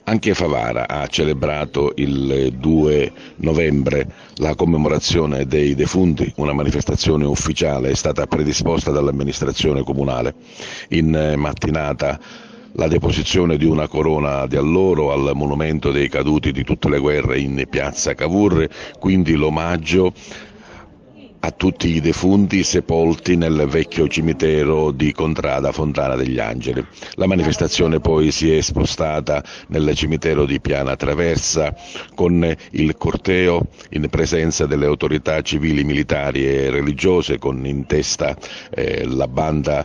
Anche Favara ha celebrato il 2 novembre la commemorazione dei defunti, una manifestazione ufficiale è stata predisposta dall'amministrazione comunale. In mattinata la deposizione di una corona di alloro al monumento dei caduti di tutte le guerre in piazza Cavour, quindi l'omaggio a tutti i defunti sepolti nel vecchio cimitero di Contrada Fontana degli Angeli. La manifestazione poi si è spostata nel cimitero di Piana Traversa con il corteo in presenza delle autorità civili, militari e religiose, con in testa la banda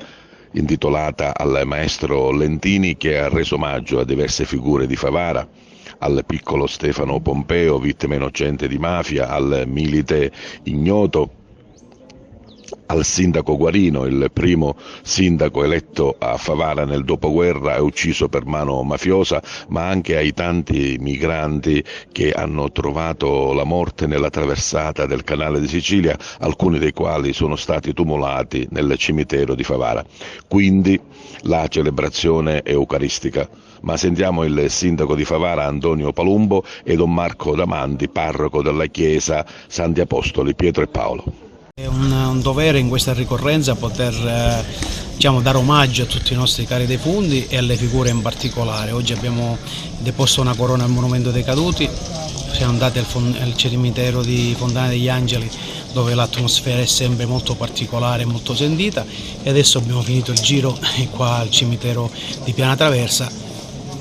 intitolata al maestro Lentini, che ha reso omaggio a diverse figure di Favara, al piccolo Stefano Pompeo, vittima innocente di mafia, al milite ignoto, al sindaco Guarino, il primo sindaco eletto a Favara nel dopoguerra e ucciso per mano mafiosa, ma anche ai tanti migranti che hanno trovato la morte nella traversata del canale di Sicilia, alcuni dei quali sono stati tumulati nel cimitero di Favara. Quindi la celebrazione eucaristica. Ma sentiamo il sindaco di Favara Antonio Palumbo e don Marco Damanti, parroco della chiesa Santi Apostoli Pietro e Paolo. È un dovere in questa ricorrenza poter dare omaggio a tutti i nostri cari defunti e alle figure in particolare. Oggi abbiamo deposto una corona al Monumento dei Caduti, siamo andati al cimitero di Fontana degli Angeli, dove l'atmosfera è sempre molto particolare e molto sentita, e adesso abbiamo finito il giro qua al cimitero di Piana Traversa,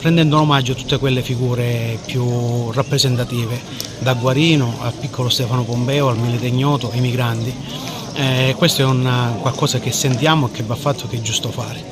rendendo omaggio a tutte quelle figure più rappresentative, da Guarino al piccolo Stefano Pompeo, al milite ignoto, ai migranti. Questo è qualcosa che sentiamo e che va fatto, che è giusto fare.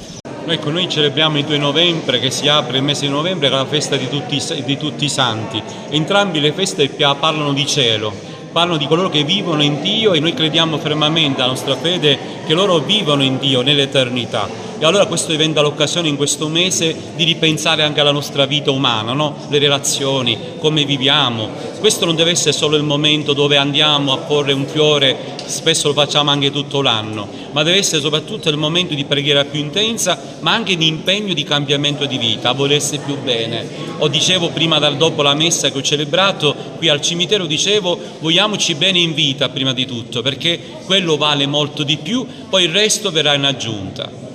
Ecco, noi celebriamo il 2 novembre, che si apre il mese di novembre, con la festa di tutti i santi. Entrambi le feste parlano di cielo, parlano di coloro che vivono in Dio, e noi crediamo fermamente, la nostra fede, che loro vivono in Dio nell'eternità. E allora questo diventa l'occasione in questo mese di ripensare anche alla nostra vita umana, no? Le relazioni, come viviamo. Questo non deve essere solo il momento dove andiamo a porre un fiore, spesso lo facciamo anche tutto l'anno, ma deve essere soprattutto il momento di preghiera più intensa, ma anche di impegno, di cambiamento di vita, a volersi più bene. O dicevo prima, dopo la messa che ho celebrato qui al cimitero, dicevo vogliamoci bene in vita prima di tutto, perché quello vale molto di più, poi il resto verrà in aggiunta.